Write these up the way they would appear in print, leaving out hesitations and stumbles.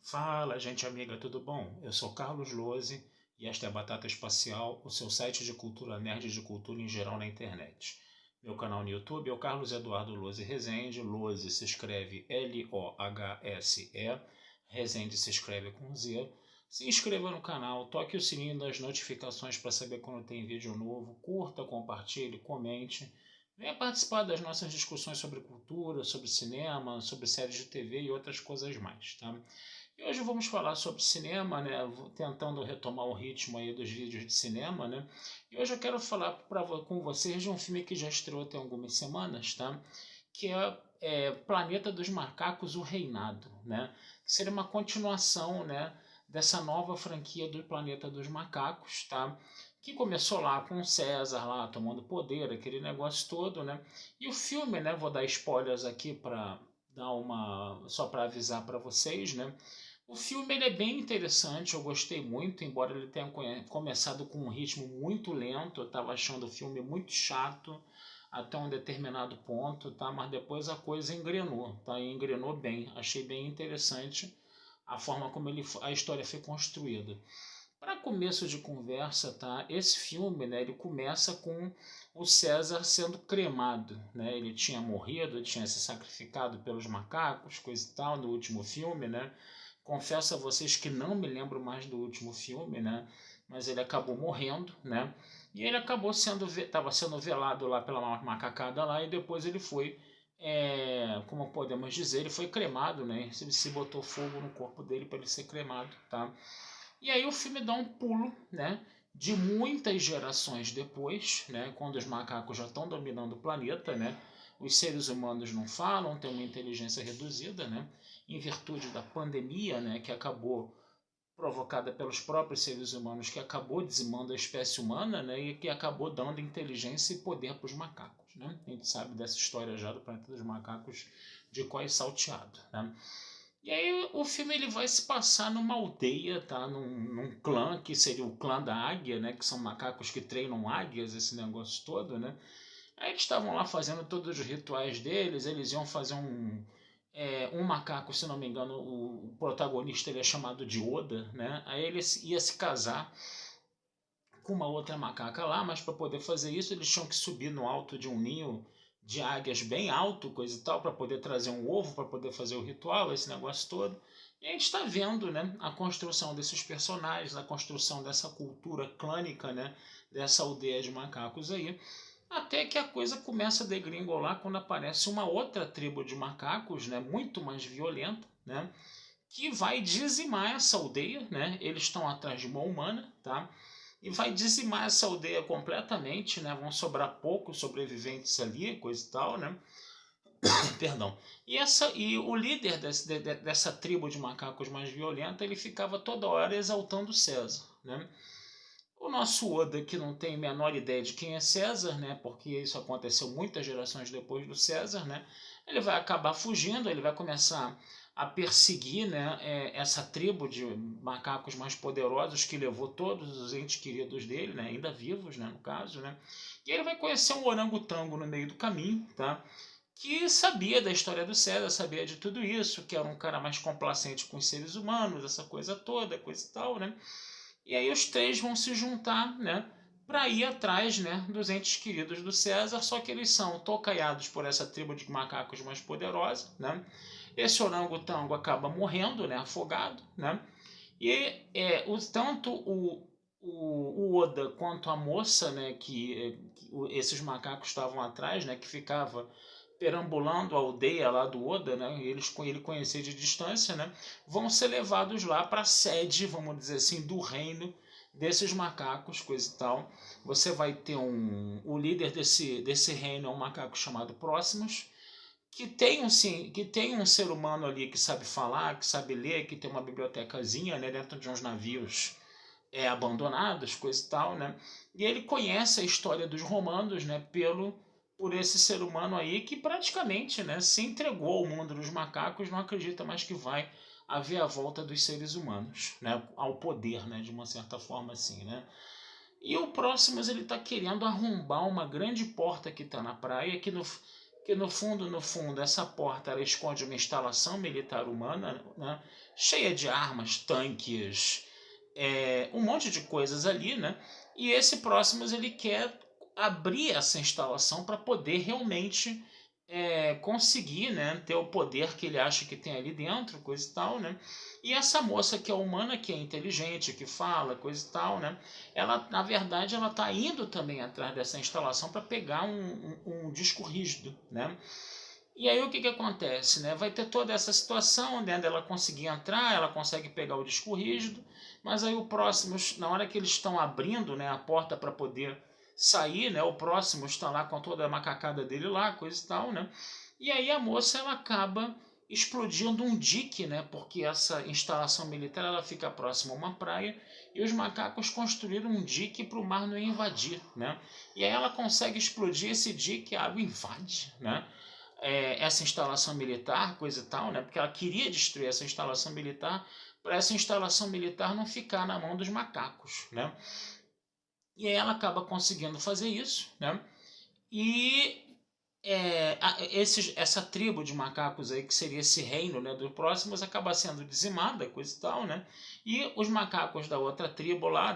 Fala, gente amiga, tudo bom? Eu sou Carlos Lose e esta é a Batata Espacial, o seu site de cultura nerd e de cultura em geral na internet. Meu canal no YouTube é o Carlos Eduardo Lose Rezende. Lose se escreve Lohse, Rezende se escreve com Z. Se inscreva no canal, toque o sininho das notificações para saber quando tem vídeo novo, curta, compartilhe, comente. Venha participar das nossas discussões sobre cultura, sobre cinema, sobre séries de TV e outras coisas mais, tá? E hoje vamos falar sobre cinema, né? Tentando retomar o ritmo aí dos vídeos de cinema, né? E hoje eu quero falar com vocês de um filme que já estreou tem algumas semanas, tá? Que é Planeta dos Macacos, O Reinado, né? Que seria uma continuação, né? Dessa nova franquia do Planeta dos Macacos, tá? Que começou lá com o César lá tomando poder, aquele negócio todo, né? E o filme, né? Vou dar spoilers aqui para dar uma só para avisar para vocês, né? O filme ele é bem interessante, eu gostei muito, embora ele tenha começado com um ritmo muito lento, eu estava achando o filme muito chato até um determinado ponto, tá? Mas depois a coisa engrenou, tá? E engrenou bem, achei bem interessante a forma como a história foi construída. Para começo de conversa, tá? Esse filme, né, ele começa com o César sendo cremado, né? Ele tinha morrido, tinha se sacrificado pelos macacos, coisa e tal, no último filme, né? Confesso a vocês que não me lembro mais do último filme, né? Mas ele acabou morrendo, né? E ele acabou estava sendo velado lá pela macacada lá e depois ele foi, como podemos dizer, ele foi cremado, né? Se botou fogo no corpo dele para ele ser cremado, tá? E aí o filme dá um pulo, né? De muitas gerações depois, né? Quando os macacos já estão dominando o planeta, né? Os seres humanos não falam, têm uma inteligência reduzida, né? Em virtude da pandemia, né? Que acabou provocada pelos próprios seres humanos, que acabou dizimando a espécie humana, né? E que acabou dando inteligência e poder para os macacos, né? A gente sabe dessa história já do planeta dos macacos de có e salteado, né? E aí o filme ele vai se passar numa aldeia, tá? Num clã que seria o clã da águia, né? Que são macacos que treinam águias, esse negócio todo, né? Aí eles estavam lá fazendo todos os rituais deles, eles iam fazer um macaco, se não me engano, o protagonista ele é chamado de Oda, né? Aí ele ia se casar com uma outra macaca lá, mas para poder fazer isso eles tinham que subir no alto de um ninho de águias bem alto, coisa e tal, para poder trazer um ovo, para poder fazer o ritual, esse negócio todo. E a gente está vendo, né, a construção desses personagens, a construção dessa cultura clânica, né, dessa aldeia de macacos aí, até que a coisa começa a degringolar quando aparece uma outra tribo de macacos, né, muito mais violenta, né, que vai dizimar essa aldeia, né? Eles estão atrás de uma humana, tá? E vai dizimar essa aldeia completamente, né? Vão sobrar poucos sobreviventes ali, coisa e tal, né? Perdão. E o líder dessa tribo de macacos mais violenta, ele ficava toda hora exaltando César, né? O nosso Oda, que não tem a menor ideia de quem é César, né? Porque isso aconteceu muitas gerações depois do César, né? Ele vai acabar fugindo, ele vai começar a perseguir, né, essa tribo de macacos mais poderosos que levou todos os entes queridos dele, né, ainda vivos, né, no caso, né, e ele vai conhecer um orangotango no meio do caminho, tá, que sabia da história do César, sabia de tudo isso, que era um cara mais complacente com os seres humanos, essa coisa toda, coisa e tal, né, e aí os três vão se juntar, né, para ir atrás, né, dos entes queridos do César, só que eles são tocaiados por essa tribo de macacos mais poderosa, né? Esse orangotango acaba morrendo, né, afogado, né? E tanto o Oda quanto a moça, né, que esses macacos estavam atrás, né, que ficava perambulando a aldeia lá do Oda, né, ele conhecia de distância, né, vão ser levados lá para a sede, vamos dizer assim, do reino desses macacos, coisa e tal. Você vai ter o líder desse reino é um macaco chamado Próximos, que tem um ser humano ali que sabe falar, que sabe ler, que tem uma bibliotecazinha, né, dentro de uns navios abandonados, coisa e tal, né? E ele conhece a história dos romanos, né, por esse ser humano aí que praticamente, né, se entregou ao mundo dos macacos, não acredita mais que vai haver a volta dos seres humanos, né, ao poder, né, de uma certa forma assim, né? E o Próximos ele está querendo arrombar uma grande porta que está na praia, que no fundo, essa porta ela esconde uma instalação militar humana, né, cheia de armas, tanques, um monte de coisas ali, né? E esse Próximos ele quer abrir essa instalação para poder realmente conseguir, né, ter o poder que ele acha que tem ali dentro, coisa e tal, né? E essa moça que é humana, que é inteligente, que fala, coisa e tal, né? Ela, na verdade, ela está indo também atrás dessa instalação para pegar um disco rígido, né? E aí o que acontece, né? Vai ter toda essa situação, né, dela conseguir entrar, ela consegue pegar o disco rígido, mas aí o Próximos, na hora que eles estão abrindo, né, a porta para poder sair, né, o Próximos está lá com toda a macacada dele lá, coisa e tal, né? E aí a moça ela acaba explodindo um dique, né? Porque essa instalação militar ela fica próxima a uma praia e os macacos construíram um dique para o mar não invadir, né? E aí ela consegue explodir esse dique, a água invade, né? Essa instalação militar, coisa e tal, né? Porque ela queria destruir essa instalação militar para essa instalação militar não ficar na mão dos macacos, né? E aí ela acaba conseguindo fazer isso, né? E essa tribo de macacos aí, que seria esse reino, né, dos Próximos, acaba sendo dizimada, coisa e tal, né? E os macacos da outra tribo lá,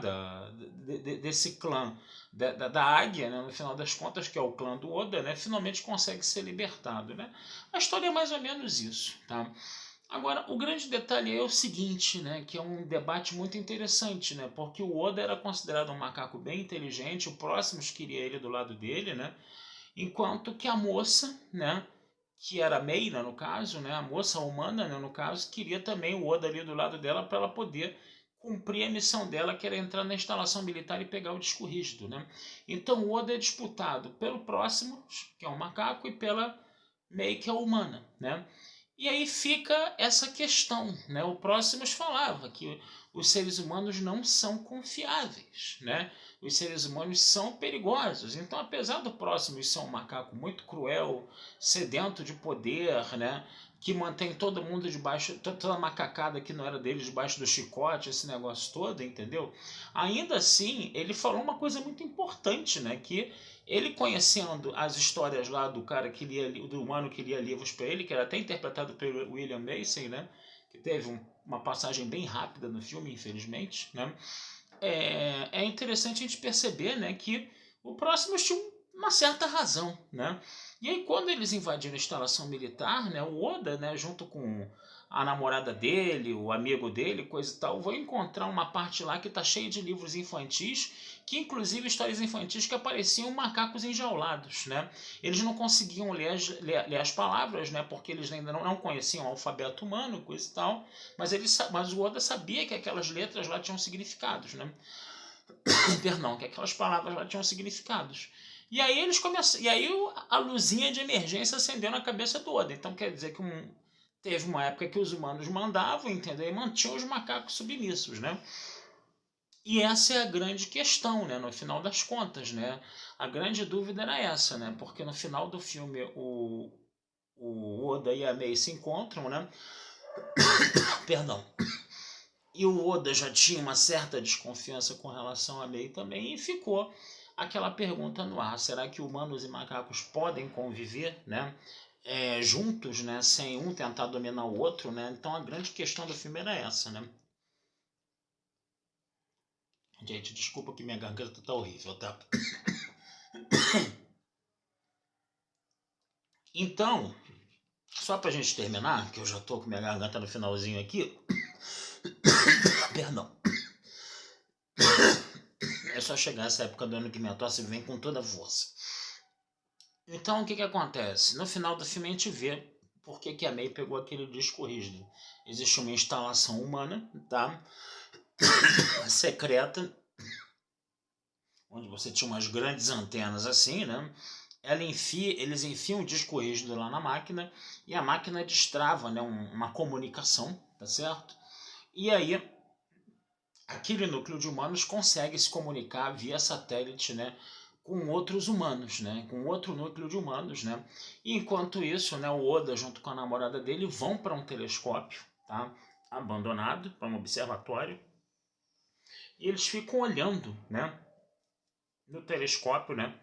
desse clã da águia, né, no final das contas, que é o clã do Oda, né, finalmente consegue ser libertado, né? A história é mais ou menos isso, tá? Agora, o grande detalhe é o seguinte, né, que é um debate muito interessante, né, porque o Oda era considerado um macaco bem inteligente, o Próximos queria ele do lado dele, né? Enquanto que a moça, né, que era Meira no caso, né, a moça humana, né, no caso, queria também o Oda ali do lado dela para ela poder cumprir a missão dela, que era entrar na instalação militar e pegar o disco rígido, né? Então o Oda é disputado pelo Próximo, que é um macaco, e pela Mei, que é humana, né? E aí fica essa questão, né? O Próximos falava que os seres humanos não são confiáveis, né? Os seres humanos são perigosos. Então, apesar do Próximos ser um macaco muito cruel, sedento de poder, né? Que mantém todo mundo debaixo, toda a macacada que não era dele debaixo do chicote, esse negócio todo, entendeu? Ainda assim, ele falou uma coisa muito importante, né? Que ele conhecendo as histórias lá do cara que lia, do humano que lia livros para ele, que era até interpretado pelo William Macy, né? Que teve uma passagem bem rápida no filme, infelizmente, né? É interessante a gente perceber, né, que o Próximo tinha uma certa razão, né? E aí quando eles invadiram a instalação militar, né, o Oda, né, junto com a namorada dele, o amigo dele, coisa e tal, vão encontrar uma parte lá que está cheia de livros infantis, que inclusive histórias infantis que apareciam macacos enjaulados, né? Eles não conseguiam ler as palavras, né, porque eles ainda não conheciam o alfabeto humano, coisa e tal, mas o Oda sabia que aquelas letras lá tinham significados, né? Perdão, que aquelas palavras lá tinham significados. E aí eles começam, e aí a luzinha de emergência acendeu na cabeça do Oda. Então quer dizer que teve uma época que os humanos mandavam, entendeu? E mantinham os macacos submissos, né? E essa é a grande questão, né? No final das contas, né? A grande dúvida era essa, né? Porque no final do filme o Oda e a Mei se encontram, né? Perdão. E o Oda já tinha uma certa desconfiança com relação a Mei também, e ficou aquela pergunta no ar: será que humanos e macacos podem conviver, né? Juntos, né? Sem um tentar dominar o outro, né? Então a grande questão do filme era essa, né? Gente, desculpa que minha garganta tá horrível, tá? Então, só pra gente terminar, que eu já tô com minha garganta no finalzinho aqui. Perdão. É só chegar essa época do ano que minha tosse vem com toda a força. Então, o que acontece? No final do filme a gente vê por que a Mei pegou aquele disco rígido. Existe uma instalação humana, tá? Secreta, onde você tinha umas grandes antenas assim, né? Eles enfiam o disco rígido lá na máquina e a máquina destrava, né, uma comunicação, tá certo? E aí aquele núcleo de humanos consegue se comunicar via satélite, né, com outros humanos, né, com outro núcleo de humanos, né? E enquanto isso, né, o Oda junto com a namorada dele vão para um telescópio, tá? Abandonado, para um observatório, e eles ficam olhando, né, no telescópio, né,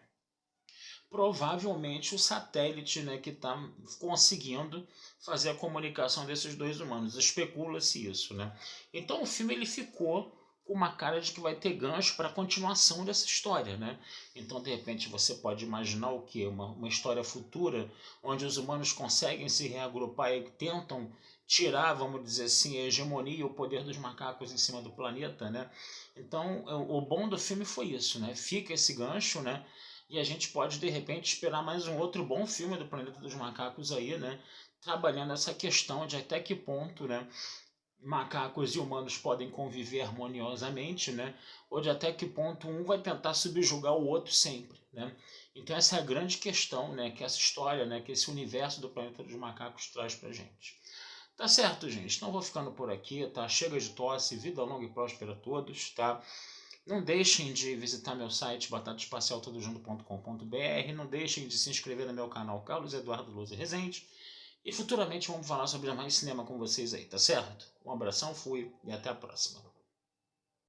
provavelmente o satélite, né, que está conseguindo fazer a comunicação desses dois humanos. Especula-se isso, né? Então o filme ele ficou com uma cara de que vai ter gancho para a continuação dessa história, né? Então, de repente, você pode imaginar o quê? Uma história futura onde os humanos conseguem se reagrupar e tentam tirar, vamos dizer assim, a hegemonia e o poder dos macacos em cima do planeta, né? Então, o bom do filme foi isso, né? Fica esse gancho, né? E a gente pode, de repente, esperar mais um outro bom filme do Planeta dos Macacos aí, né? Trabalhando essa questão de até que ponto, né, macacos e humanos podem conviver harmoniosamente, né? Ou de até que ponto um vai tentar subjugar o outro sempre, né? Então essa é a grande questão, né, que essa história, né, que esse universo do Planeta dos Macacos traz pra gente. Tá certo, gente? Então vou ficando por aqui, tá? Chega de tosse, vida longa e próspera a todos, tá? Não deixem de visitar meu site batataespacialtodojunto.com.br, não deixem de se inscrever no meu canal Carlos Eduardo Lousa Rezende, e futuramente vamos falar sobre mais cinema com vocês aí, tá certo? Um abração, fui e até a próxima.